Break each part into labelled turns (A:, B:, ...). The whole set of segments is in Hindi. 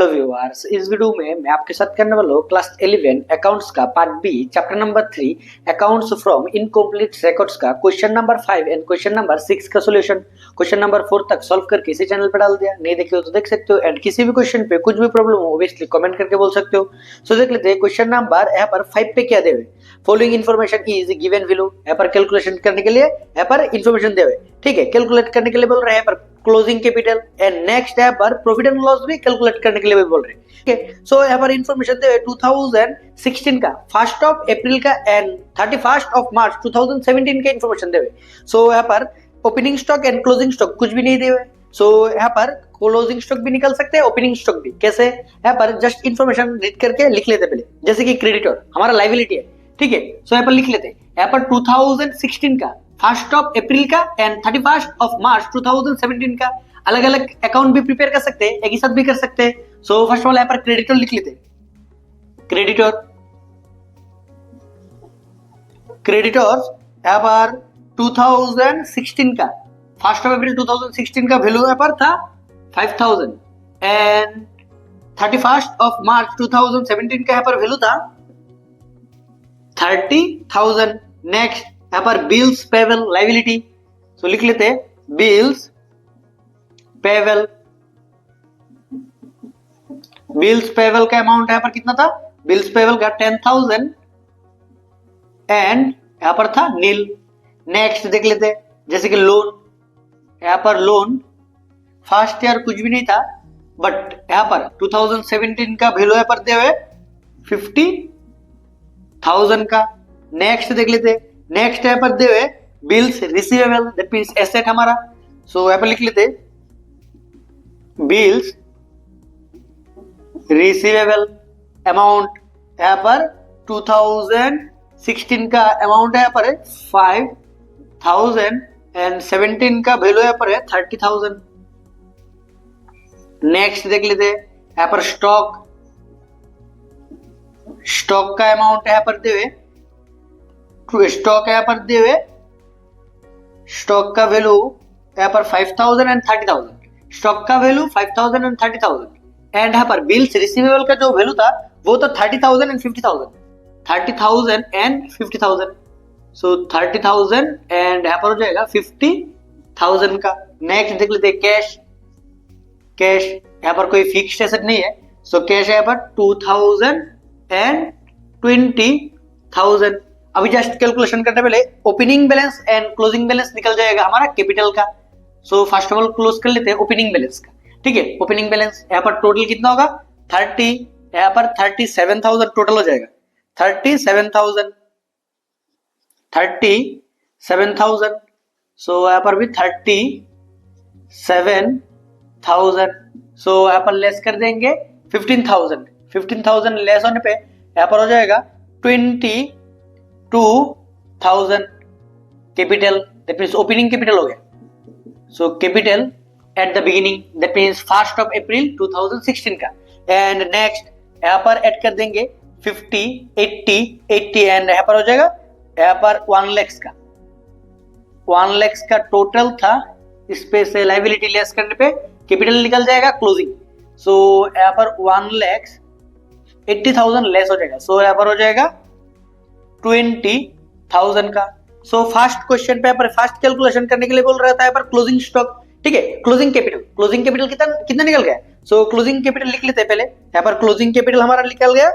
A: हेलो व्यूअर्स, इस वीडियो में मैं आपके साथ करने वाला हूँ क्लास 11 अकाउंट्स का part B chapter number 3 accounts from incomplete records का question number 5 and question number 6 का सॉल्यूशन क्वेश्चन नंबर 4 तक सॉल्व करके इसी चैनल पे डाल दिया। नहीं देखे हो तो देख सकते हो एंड किसी भी क्वेश्चन पे कुछ भी प्रॉब्लम हो ऑब्वियसली कमेंट करके बोल सकते हो। सो देख लेते हैं क्वेश्चन नंबर यहाँ पर 5 पे क्या दे हुए। Following information is given below. यहाँ पर कैलकुलेशन करने के लिए यहाँ पर इन्फॉर्मेशन दे हुए। ठीक है, कैलकुलेट करने के लिए बोल रहे हैं यहाँ पर क्लोजिंग कैपिटल एंड नेक्स्ट यहाँ पर प्रॉफिट एंड लॉस भी कैलकुलेट करने के लिए भी बोल रहे हैं। ठीक है, सो यहाँ पर इन्फॉर्मेशन दे 2016 का 1 अप्रैल का एंड 31 मार्च 2017 का इन्फॉर्मेशन दे। सो यहाँ पर opening stock and closing stock कुछ भी नहीं दे हुए। सो यहाँ पर क्लोजिंग स्टॉक भी निकल सकते हैं, ओपनिंग स्टॉक भी। कैसे? यहाँ पर जस्ट इन्फॉर्मेशन रीड करके लिख लेते पहले, जैसे कि क्रेडिटर हमारा लाइबिलिटी है। ठीक है, सो यहाँ पर लिख लेते हैं यहाँ पर 2016 का 1 अप्रैल का एंड 31 मार्च 2017 का अलग अलग अकाउंट भी प्रिपेयर कर सकते हैं, एक ही साथ भी कर सकते हैं। सो फर्स्ट ऑफ ऑल यहाँ पर क्रेडिटर लिख लेते हैं। क्रेडिटर्स यहाँ पर 2016 का 1 अप्रैल 2016 का वैल्यू यहाँ पर था 5000 एंड 31 मार्च 2017 का यहाँ पर वैल्यू था 30,000। नेक्स्ट यहाँ पर बिल्स पेबल लाइबिलिटी, सो लिख लेते हैं बिल्स पेबल का अमाउंट यहाँ पर कितना था? बिल्स पेबल का 10,000 एंड यहाँ पर था नील। नेक्स्ट देख लेते हैं जैसे कि लोन, यहाँ पर लोन फर्स्ट ईयर कुछ भी नहीं था बट यहाँ पर 2017 का वैल्यू यहाँ पर दे हुए 50,000 का। नेक्स्ट देख लेते हैं, नेक्स्ट यहाँ पर दे हुए bills receivable that means asset हमारा। सो यहाँ पर लिख लेते बिल्स रिसीवेबल अमाउंट यहाँ पर 2016 का अमाउंट यहाँ पर है 5,000 एंड 17 का वैल्यू यहाँ पर है 30,000। नेक्स्ट देख लेते हैं यहाँ पर स्टॉक का अमाउंट यहाँ पर दे हुए, स्टॉक यहाँ पर दे हुए, स्टॉक का वैल्यू यहाँ पर 5,000 एंड 30,000। स्टॉक का वैल्यू 5,000 एंड 30,000 एंड यहाँ पर बिल्स रिसीवेबल का जो वैल्यू था वो तो 30,000 एंड 50,000, 30,000 एंड 50,000। सो 30,000 एंड यहाँ पर हो जाएगा 50,000 का। नेक्स्ट देख लेते हैं कैश यहाँ पर कोई फिक्स्ड एसेट नहीं है। सो कैश यहाँ पर 2,000 एंड 20,000। अभी जस्ट कैलकुलेशन करने पहले opening balance and closing balance निकल जाएगा हमारा कैपिटल का। So first of all close कर लेते हैं ओपनिंग बैलेंस का। ठीक है, ओपनिंग बैलेंस यहाँ पर टोटल कितना होगा 30, यहाँ पर 37,000 टोटल हो जाएगा। 37,000 सो यहाँ पर भी 37,000। सो यहाँ पर लेस कर देंगे 15,000 लेस होने पे यहाँ पर हो जाएगा 22,000 capital that means opening capital हो गया। So capital at the beginning that means 1 अप्रैल 2016 का एंड नेक्स्ट यहाँ पर ऐड कर देंगे 50, 80 एंड यहाँ पर हो जाएगा यहाँ पर 1 लाख का टोटल था। इस पे से लाइबिलिटी लेस करने पे कैपिटल निकल जाएगा क्लोजिंग। सो यहाँ पर 1,80,000 लेस हो जाएगा। सो यहाँ पर हो जाएगा 20,000 का। सो फर्स्ट क्वेश्चन पे यहाँ पर फर्स्ट कैलकुलेशन करने के लिए बोल रहा था यहाँ पर क्लोजिंग स्टॉक। ठीक है, क्लोजिंग कैपिटल कितना निकल गया। सो क्लोजिंग कैपिटल लिख लेते हैं पहले। यहाँ पर क्लोजिंग कैपिटल हमारा निकल गया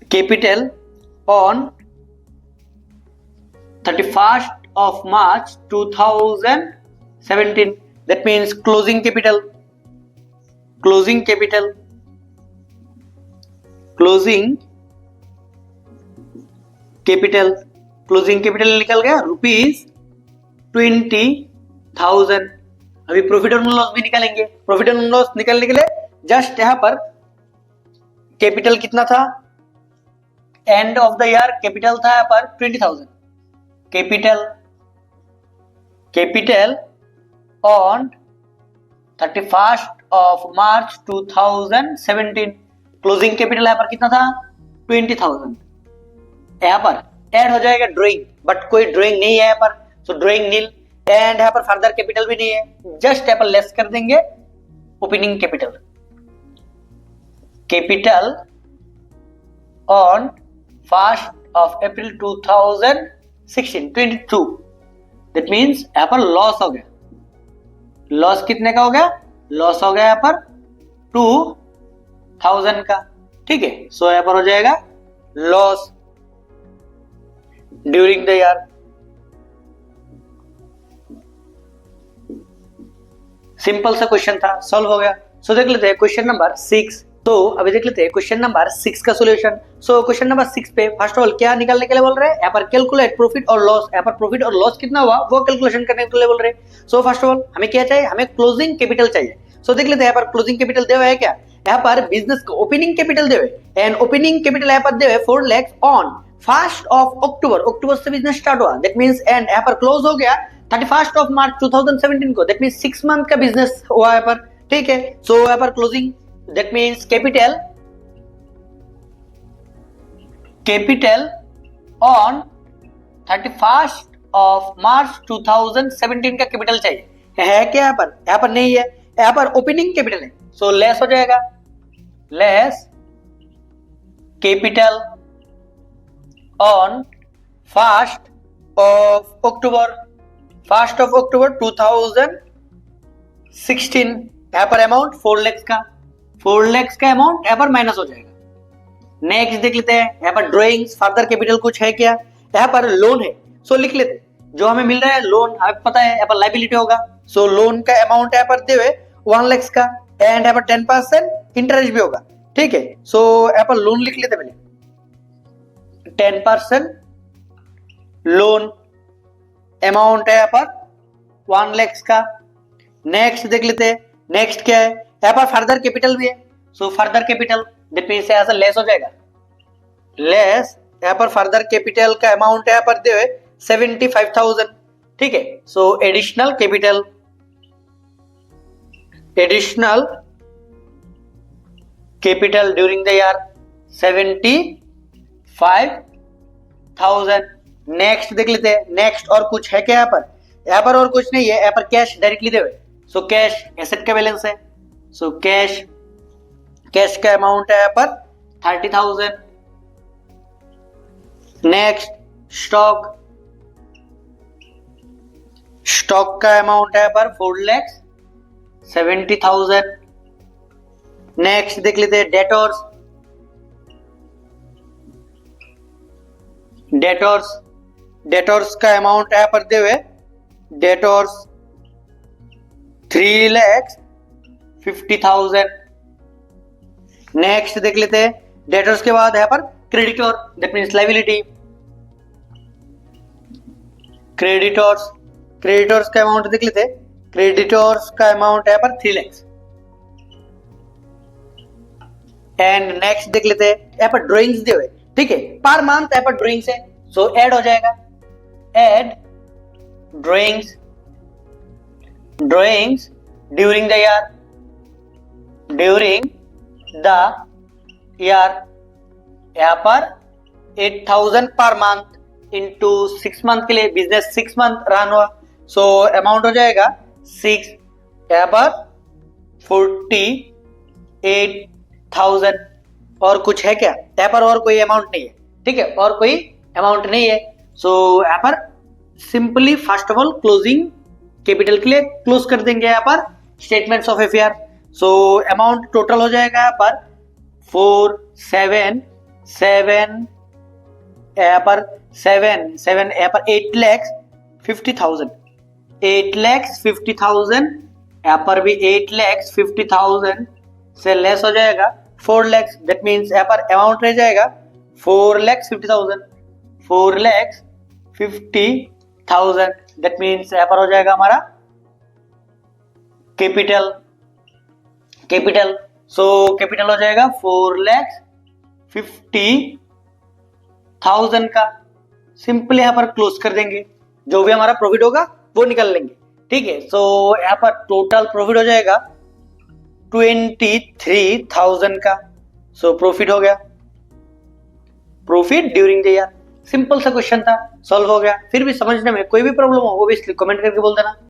A: capital on 31 March 2017 that means closing capital निकल गया ₹20,000। अभी प्रॉफिट और लॉस भी निकालेंगे। प्रॉफिट और लॉस निकालने के लिए जस्ट यहाँ पर कैपिटल कितना था end of the year capital था यहाँ पर 20,000। Capital on 31 March 2017 closing capital यहाँ पर कितना था 20,000। यहाँ पर ऐड हो जाएगा ड्राइंग बट कोई ड्राइंग नहीं है यहाँ पर, सो ड्राइंग नील। एंड यहाँ पर फर्दर कैपिटल भी नहीं है, जस्ट यहाँ पर लेस कर देंगे opening capital. Capital on 1st of April 2016 22, that means यहाँ पर लॉस हो गया। लॉस कितने का हो गया? लॉस हो गया यहाँ पर 2000 का, ठीक है। सो यहाँ पर हो जाएगा loss during the year. Simple सा क्वेश्चन था, सॉल्व हो गया। सो देख लेते हैं क्वेश्चन नंबर 6। तो अभी देख लेते हैं क्वेश्चन नंबर 6 का सॉल्यूशन। सो क्वेश्चन नंबर 6 पे फर्स्ट ऑफ ऑल क्या निकालने के लिए बोल रहे हैं? यहाँ पर कैलकुलेट प्रॉफिट और लॉस। यहाँ पर प्रॉफिट और लॉस कितना हुआ वो कैलकुलेशन करने के लिए बोल रहे हैं। सो फर्स्ट ऑफ ऑल हमें क्या चाहिए? हमें क्लोजिंग कैपिटल चाहिए। सो देख लेते हैं यहाँ पर क्लोजिंग कैपिटल दे हुआ है क्या? यहाँ पर बिजनेस का ओपनिंग कैपिटल दे हुए, एंड ओपनिंग कैपिटल यहाँ पर दे हुए 4 lakh on 1st of October। अक्टूबर से बिजनेस स्टार्ट हुआ, दैट मींस एंड यहाँ पर क्लोज हो गया 31st of March 2017 को, दैट मींस 6 मंथ का बिजनेस हुआ यहाँ पर, ठीक है। सो यहाँ पर closing that means capital on 31st of March 2017 का कैपिटल चाहिए, है क्या यहाँ पर? यहाँ पर नहीं है, यहाँ पर ओपनिंग कैपिटल है। सो लेस हो जाएगा, less capital on 1st of October 2016। यहाँ पर अमाउंट 4 लाख का, 4 लाख का अमाउंट यहाँ पर माइनस हो जाएगा। नेक्स्ट देख लेते हैं यहाँ पर ड्रॉइंग्स, फर्दर कैपिटल कुछ है क्या? यहाँ पर लोन है, सो लिख लेते हैं। जो हमें मिल रहा है लोन, हमें पता है यहाँ पर लाइबिलिटी होगा। सो लोन का अमाउंट यहाँ पर दे हुए 1 लाख का, एंड यहाँ पर 10% इंटरेस्ट भी होगा, ठीक है। सो यहाँ पर लोन लिख लेते पहले, 10% लोन, अमाउंट है यहाँ पर 1 लाख का। नेक्स्ट देख लेते हैं, नेक्स्ट क्या है? यहाँ पर फर्दर कैपिटल भी है। So further capital that means यहाँ से लेस हो जाएगा, लेस यहाँ पर फर्दर कैपिटल का अमाउंट यहाँ पर दे हुए 75,000, ठीक है। सो additional capital, additional capital during the year 75,000। Next देख लेते हैं, नेक्स्ट और कुछ है क्या यहाँ पर? यहाँ पर और कुछ नहीं है, यहाँ पर कैश डायरेक्टली दे हुए। सो कैश एसेट का बैलेंस है। सो कैश, कैश का अमाउंट है यहाँ पर 30,000। नेक्स्ट स्टॉक, स्टॉक का अमाउंट है यहाँ पर 4,70,000। नेक्स्ट देख लेते हैं डेटर्स, डेटर्स, डेटर्स का अमाउंट यहाँ पर दे हुए डेटर्स 3,50,000। नेक्स्ट देख लेते हैं डेटर्स के बाद यहाँ पर creditor, that means liability, creditors, creditors का अमाउंट देख लेते हैं। क्रेडिटर्स का अमाउंट यहाँ पर 3 लाख। एंड नेक्स्ट देख लेते हैं यहाँ पर ड्रॉइंग्स दिए हुए, ठीक है। पर मंथ यहाँ पर ड्रॉइंग्स है, सो ऐड हो जाएगा, add drawings, drawings during the year, during the year यहाँ पर 8,000 पर मंथ इंटू 6 मंथ के लिए, बिजनेस 6 मंथ रन हुआ। सो अमाउंट हो जाएगा 6, यहाँ पर 48,000। और कुछ है क्या? यहाँ पर और कोई अमाउंट नहीं है, ठीक है, और कोई अमाउंट नहीं है। सो यहाँ पर simply first of all closing capital के लिए क्लोज कर देंगे यहाँ पर statements of affair. So amount total हो जाएगा यहाँ पर 477, यहाँ पर 7 यहाँ पर 8,50,000, 8,50,000, यहाँ पर भी 8,50,000 से लेस हो जाएगा 4 लाख, दैट मीन्स यहाँ पर अमाउंट रह जाएगा 4,50,000, 4,50,000, दैट मीन्स यहाँ पर हो जाएगा हमारा कैपिटल, कैपिटल। सो कैपिटल हो जाएगा 4,50,000 का। सिंपल यहाँ पर क्लोज कर देंगे, जो भी हमारा प्रॉफिट होगा वो निकाल लेंगे, ठीक है। सो यहाँ पर टोटल प्रॉफिट हो जाएगा 23,000 का। सो प्रॉफिट हो गया, profit during the year. Simple सा क्वेश्चन था, सॉल्व हो गया। फिर भी समझने में कोई भी प्रॉब्लम हो वो भी कमेंट करके बोल देना।